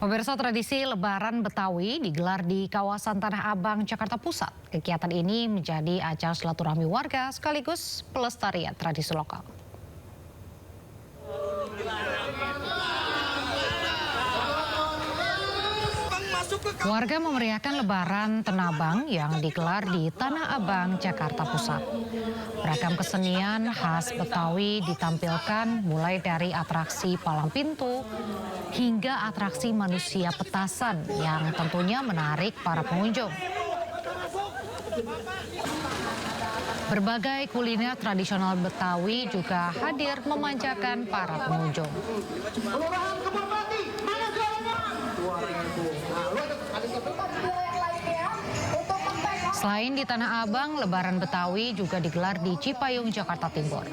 Pemirsa, tradisi Lebaran Betawi digelar di kawasan Tanah Abang, Jakarta Pusat. Kegiatan ini menjadi ajang silaturahmi warga sekaligus pelestarian tradisi lokal. Warga memeriahkan Lebaran Tanah Abang yang digelar di Tanah Abang, Jakarta Pusat. Beragam kesenian khas Betawi ditampilkan mulai dari atraksi palang pintu hingga atraksi manusia petasan yang tentunya menarik para pengunjung. Berbagai kuliner tradisional Betawi juga hadir memanjakan para pengunjung. Selain di Tanah Abang, Lebaran Betawi juga digelar di Cipayung, Jakarta Timur.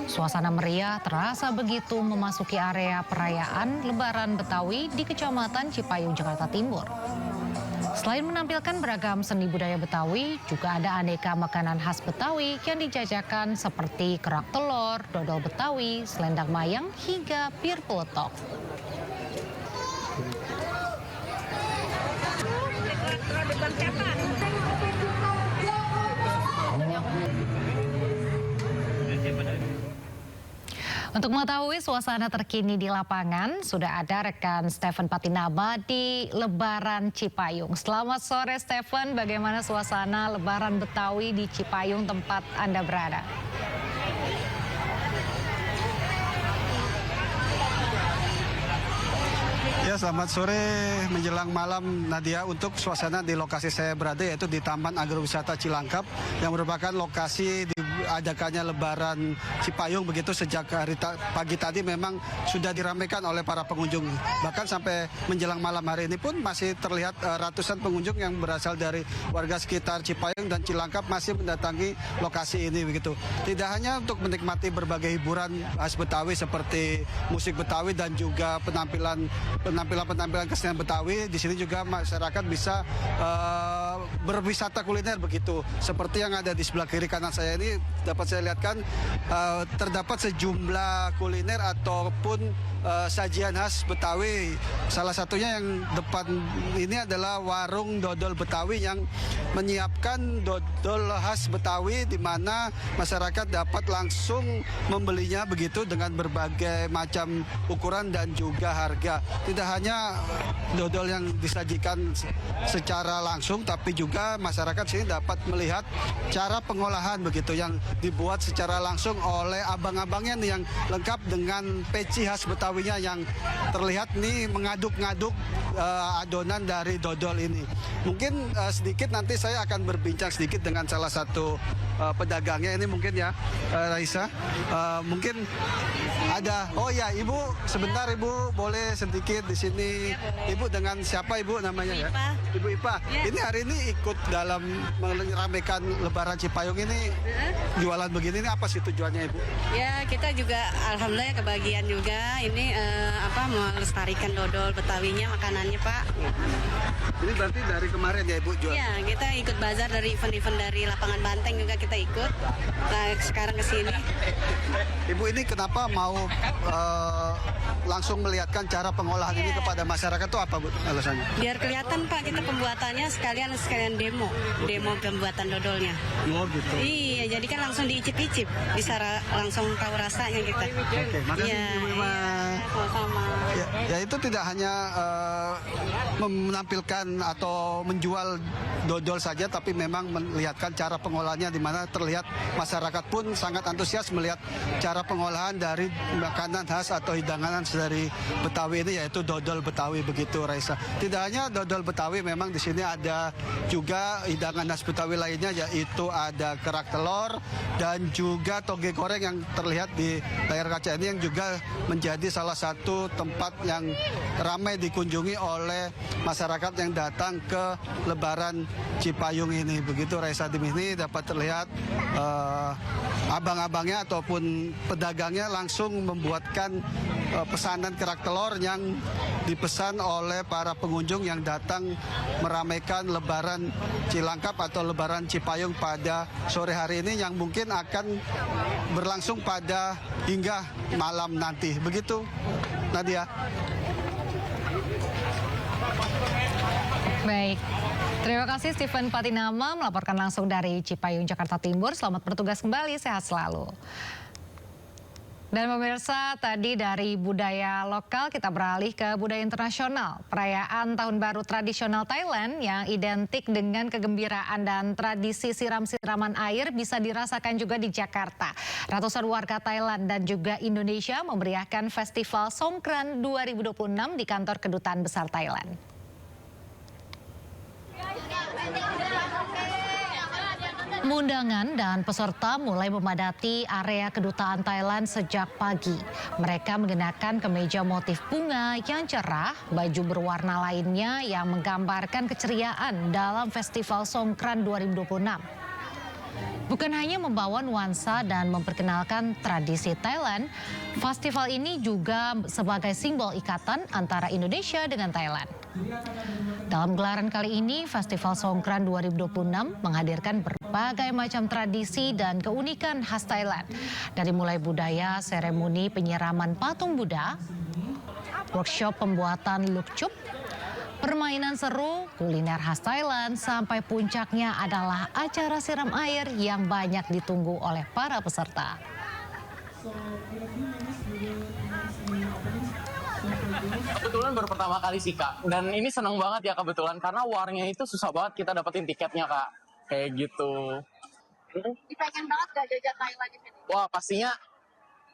Suasana meriah terasa begitu memasuki area perayaan Lebaran Betawi di Kecamatan Cipayung, Jakarta Timur. Selain menampilkan beragam seni budaya Betawi, juga ada aneka makanan khas Betawi yang dijajakan seperti kerak telur, dodol Betawi, selendang mayang, hingga bir peletok. Untuk mengetahui suasana terkini di lapangan, sudah ada rekan Stephen Patinama di Lebaran Cipayung. Selamat sore Stephen, bagaimana suasana Lebaran Betawi di Cipayung tempat Anda berada? Ya, selamat sore menjelang malam Nadia. Untuk suasana di lokasi saya berada yaitu di Taman Agrowisata Cilangkap yang merupakan lokasi diadakannya Lebaran Cipayung. Begitu sejak pagi tadi memang sudah diramaikan oleh para pengunjung. Bahkan sampai menjelang malam hari ini pun masih terlihat ratusan pengunjung yang berasal dari warga sekitar Cipayung dan Cilangkap masih mendatangi lokasi ini begitu. Tidak hanya untuk menikmati berbagai hiburan khas Betawi seperti musik Betawi dan juga penampilan kesenian Betawi, di sini juga masyarakat bisa berwisata kuliner begitu. Seperti yang ada di sebelah kiri kanan saya ini dapat saya lihatkan terdapat sejumlah kuliner ataupun sajian khas Betawi. Salah satunya yang depan ini adalah warung dodol Betawi yang menyiapkan dodol khas Betawi di mana masyarakat dapat langsung membelinya begitu dengan berbagai macam ukuran dan juga harga. Tidak hanya dodol yang disajikan secara langsung, tapi juga masyarakat sini dapat melihat cara pengolahan begitu yang dibuat secara langsung oleh abang-abangnya nih, yang lengkap dengan peci khas Betawinya yang terlihat nih mengaduk-ngaduk adonan dari dodol ini. Mungkin sedikit nanti saya akan berbincang sedikit dengan salah satu pedagangnya ini mungkin ya, Raisa. Mungkin ada, oh ya Ibu, sebentar Ibu boleh sedikit di sini. Ibu dengan siapa Ibu namanya ya? Ibu Ipa. Ya. Ini hari ini ikut dalam meramaikan Lebaran Cipayung ini, jualan begini ini apa sih tujuannya Ibu? Ya, kita juga alhamdulillah kebagian juga ini melestarikan dodol Betawinya makanannya Pak. Ini berarti dari kemarin ya Ibu jual? Ya, kita ikut bazar dari event-event dari lapangan Banteng juga kita ikut. Nah, sekarang ke sini. Ibu ini kenapa mau langsung melihatkan cara pengolahan ini kepada masyarakat itu apa Bu alasannya? Biar kelihatan Pak, kita pembuatannya sekalian demo pembuatan dodolnya. Oh gitu. Iya, jadi kan langsung diicip-icip, bisa langsung tahu rasanya kita. Oke, makasih ya, Ibu Ima. Sama-sama. Ya itu tidak hanya menampilkan atau menjual dodol saja, tapi memang melihatkan cara pengolahannya di mana terlihat masyarakat pun sangat antusias melihat cara pengolahan dari makanan khas atau hidangan dari Betawi ini, yaitu dodol Betawi begitu Raisa. Tidak hanya dodol Betawi, memang di sini ada juga hidangan khas Betawi lainnya, yaitu ada kerak telur dan juga toge goreng yang terlihat di layar kaca ini, yang juga menjadi salah satu tempat yang ramai dikunjungi oleh masyarakat yang datang ke Lebaran Cipayung ini. Begitu Raisa, di sini dapat terlihat abang-abangnya ataupun pedagangnya langsung membuatkan pesanan kerak telur yang dipesan oleh para pengunjung yang datang meramaikan Lebaran Cilangkap atau Lebaran Cipayung pada sore hari ini, yang mungkin akan berlangsung pada hingga malam nanti. Begitu Nadia. Baik, terima kasih Stephen Patinama melaporkan langsung dari Cipayung, Jakarta Timur. Selamat bertugas kembali, sehat selalu. Dan pemirsa, tadi dari budaya lokal kita beralih ke budaya internasional. Perayaan Tahun Baru tradisional Thailand yang identik dengan kegembiraan dan tradisi siram-siraman air bisa dirasakan juga di Jakarta. Ratusan warga Thailand dan juga Indonesia memeriahkan Festival Songkran 2026 di kantor Kedutaan Besar Thailand. Undangan dan peserta mulai memadati area kedutaan Thailand sejak pagi. Mereka mengenakan kemeja motif bunga yang cerah, baju berwarna lainnya yang menggambarkan keceriaan dalam Festival Songkran 2026. Bukan hanya membawa nuansa dan memperkenalkan tradisi Thailand, festival ini juga sebagai simbol ikatan antara Indonesia dengan Thailand. Dalam gelaran kali ini, Festival Songkran 2026 menghadirkan berbagai macam tradisi dan keunikan khas Thailand. Dari mulai budaya, seremoni penyiraman patung Buddha, workshop pembuatan lukchup, permainan seru, kuliner khas Thailand, sampai puncaknya adalah acara siram air yang banyak ditunggu oleh para peserta. Kebetulan baru pertama kali sih Kak, dan ini seneng banget ya kebetulan karena warnya itu susah banget kita dapetin tiketnya Kak, kayak gitu. Pengen banget gak jajan Thailand di sini? Wah pastinya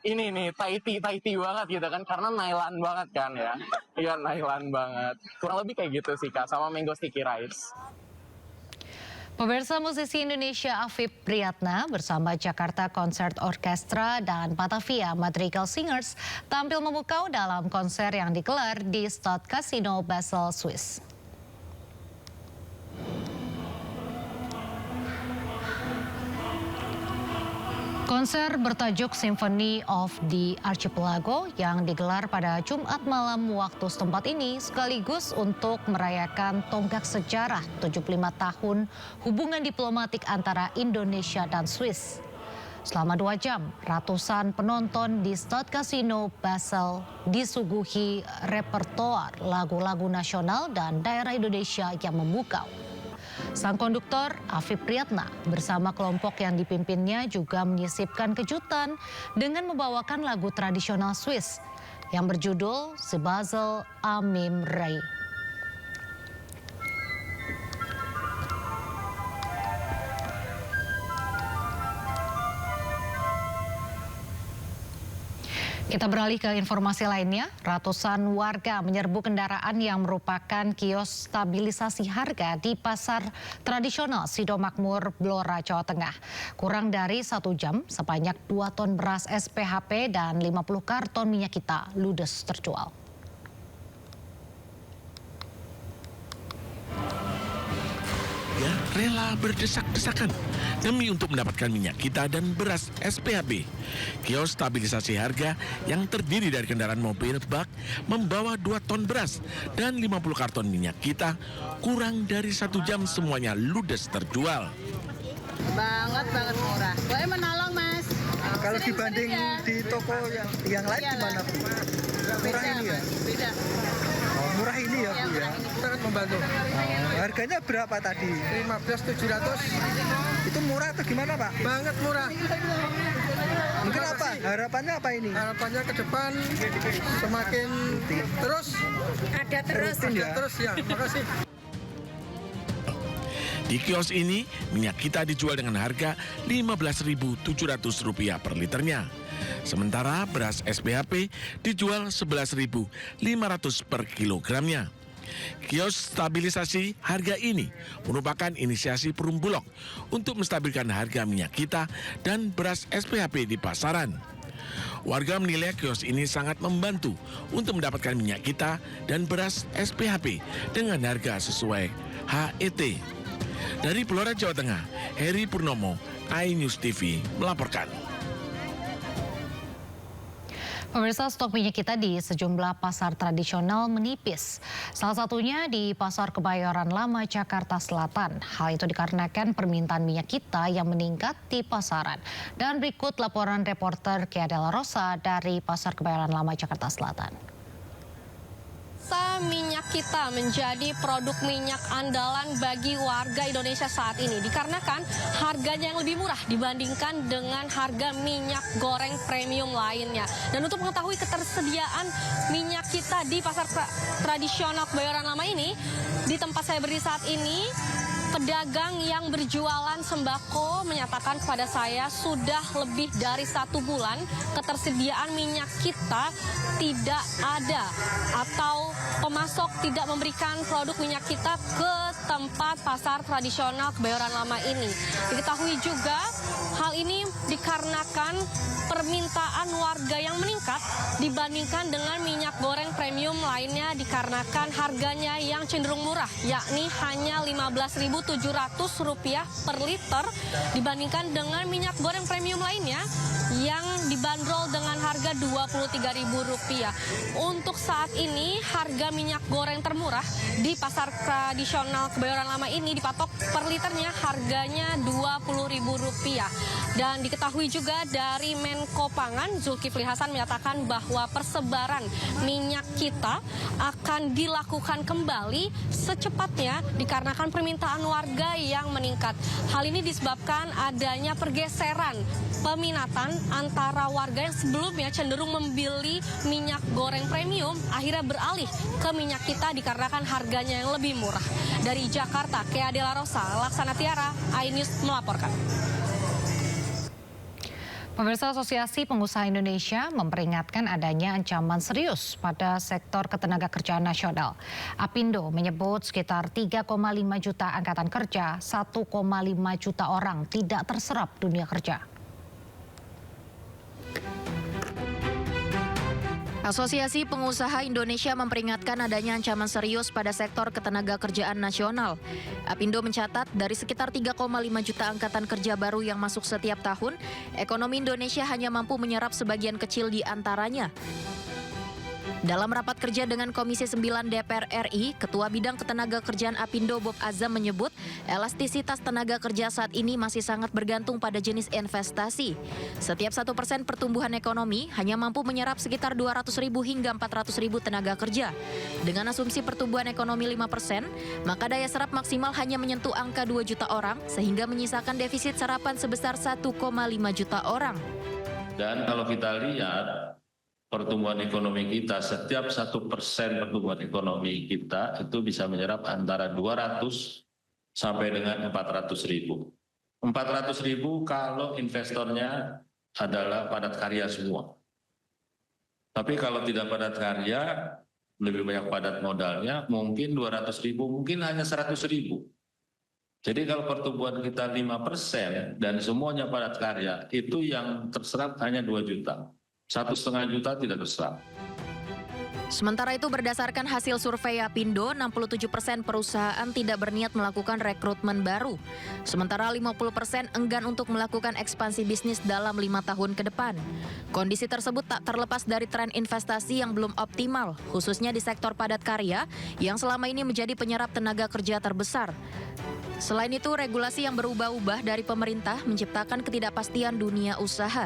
ini nih Thai tea banget gitu kan, karena Thailand banget kan ya. Iya Thailand banget, kurang lebih kayak gitu sih Kak, sama mango sticky rice. Pemirsa, musisi Indonesia Afif Priyatna bersama Jakarta Concert Orchestra dan Batavia Madrigal Singers tampil memukau dalam konser yang digelar di Stadskasino Basel, Swiss. Konser bertajuk Symphony of the Archipelago yang digelar pada Jumat malam waktu setempat ini sekaligus untuk merayakan tonggak sejarah 75 tahun hubungan diplomatik antara Indonesia dan Swiss. Selama 2 jam, ratusan penonton di Stadskasino Basel disuguhi repertoar lagu-lagu nasional dan daerah Indonesia yang memukau. Sang konduktor Afif Priyatna bersama kelompok yang dipimpinnya juga menyisipkan kejutan dengan membawakan lagu tradisional Swiss yang berjudul The Basel Amim Rey. Kita beralih ke informasi lainnya. Ratusan warga menyerbu kendaraan yang merupakan kios stabilisasi harga di pasar tradisional Sido Makmur, Blora, Jawa Tengah. Kurang dari 1 jam, sebanyak 2 ton beras SPHP dan 50 karton minyak kita ludes terjual. Ya, rela berdesak-desakan demi untuk mendapatkan minyak kita dan beras SPHB. Kios stabilisasi harga yang terdiri dari kendaraan mobil bak membawa 2 ton beras dan 50 karton minyak kita kurang dari 1 jam semuanya ludes terjual. Banget murah. Boleh menolong Mas. Kalau dibanding di toko yang lain gimana Bu? Murah ini ya? Beda. Oh, murah ini ya Bu ya? Sangat membantu. Harganya berapa tadi? 15.700. Itu murah atau gimana Pak? Banget murah. Mungkin apa? Harapannya apa ini? Harapannya ke depan semakin terus. Ada terus. Rutin ya? Terus ya. Makasih. Di kios ini, minyak kita dijual dengan harga Rp15.700 per liternya. Sementara beras SPHP dijual Rp11.500 per kilogramnya. Kios stabilisasi harga ini merupakan inisiasi Perum Bulog untuk menstabilkan harga minyak kita dan beras SPHP di pasaran. Warga menilai kios ini sangat membantu untuk mendapatkan minyak kita dan beras SPHP dengan harga sesuai HET. Dari Blora, Jawa Tengah, Heri Purnomo, iNews TV melaporkan. Pemirsa, stok minyak kita di sejumlah pasar tradisional menipis. Salah satunya di Pasar Kebayoran Lama, Jakarta Selatan. Hal itu dikarenakan permintaan minyak kita yang meningkat di pasaran. Dan berikut laporan reporter Kia Della Rosa dari Pasar Kebayoran Lama, Jakarta Selatan. Pemirsa, minyak kita menjadi produk minyak andalan bagi warga Indonesia saat ini dikarenakan harganya yang lebih murah dibandingkan dengan harga minyak goreng premium lainnya. Dan untuk mengetahui ketersediaan minyak kita di pasar tradisional Kebayoran Lama ini, di tempat saya berdiri saat ini, pedagang yang berjualan sembako menyatakan kepada saya sudah lebih dari 1 bulan ketersediaan minyak kita tidak ada atau pemasok tidak memberikan produk minyak kita ke tempat pasar tradisional Kebayoran Lama ini. Diketahui juga hal ini dikarenakan permintaan warga yang meningkat dibandingkan dengan minyak goreng premium lainnya dikarenakan harganya yang cenderung murah, yakni hanya Rp15.700 per liter dibandingkan dengan minyak goreng premium lainnya yang dibanderol dengan harga Rp23.000. Untuk saat ini harga minyak goreng termurah di pasar tradisional Kebayoran Lama ini dipatok per liternya harganya Rp20.000. Dan diketahui juga dari Menko Pangan Zulkifli Hasan menyatakan bahwa persebaran minyak kita akan dilakukan kembali secepatnya dikarenakan permintaan warga yang meningkat. Hal ini disebabkan adanya pergeseran peminatan antara warga yang sebelumnya cenderung membeli minyak goreng premium akhirnya beralih ke minyak kita dikarenakan harganya yang lebih murah. Dari Jakarta, Kea Dela Rosa, Laksana Tiara, iNews melaporkan. Pemirsa, Asosiasi Pengusaha Indonesia memperingatkan adanya ancaman serius pada sektor ketenagakerjaan nasional. Apindo menyebut sekitar 3,5 juta angkatan kerja, 1,5 juta orang tidak terserap dunia kerja. Asosiasi Pengusaha Indonesia memperingatkan adanya ancaman serius pada sektor ketenagakerjaan nasional. Apindo mencatat dari sekitar 3,5 juta angkatan kerja baru yang masuk setiap tahun, ekonomi Indonesia hanya mampu menyerap sebagian kecil di antaranya. Dalam rapat kerja dengan Komisi 9 DPR RI, Ketua Bidang Ketenagakerjaan Apindo Bob Azam menyebut elastisitas tenaga kerja saat ini masih sangat bergantung pada jenis investasi. Setiap 1% pertumbuhan ekonomi hanya mampu menyerap sekitar 200.000 hingga 400.000 tenaga kerja. Dengan asumsi pertumbuhan ekonomi 5%, maka daya serap maksimal hanya menyentuh angka 2 juta orang sehingga menyisakan defisit serapan sebesar 1,5 juta orang. Dan kalau kita lihat pertumbuhan ekonomi kita, setiap 1% pertumbuhan ekonomi kita itu bisa menyerap antara 200 sampai dengan 400.000. 400.000 kalau investornya adalah padat karya semua. Tapi kalau tidak padat karya, lebih banyak padat modalnya, mungkin 200.000, mungkin hanya 100.000. Jadi kalau pertumbuhan kita 5% dan semuanya padat karya, itu yang terserap hanya 2 juta. 1,5 juta tidak terserap. Sementara itu berdasarkan hasil survei Apindo, 67% perusahaan tidak berniat melakukan rekrutmen baru. Sementara 50% enggan untuk melakukan ekspansi bisnis dalam 5 tahun ke depan. Kondisi tersebut tak terlepas dari tren investasi yang belum optimal, khususnya di sektor padat karya yang selama ini menjadi penyerap tenaga kerja terbesar. Selain itu, regulasi yang berubah-ubah dari pemerintah menciptakan ketidakpastian dunia usaha.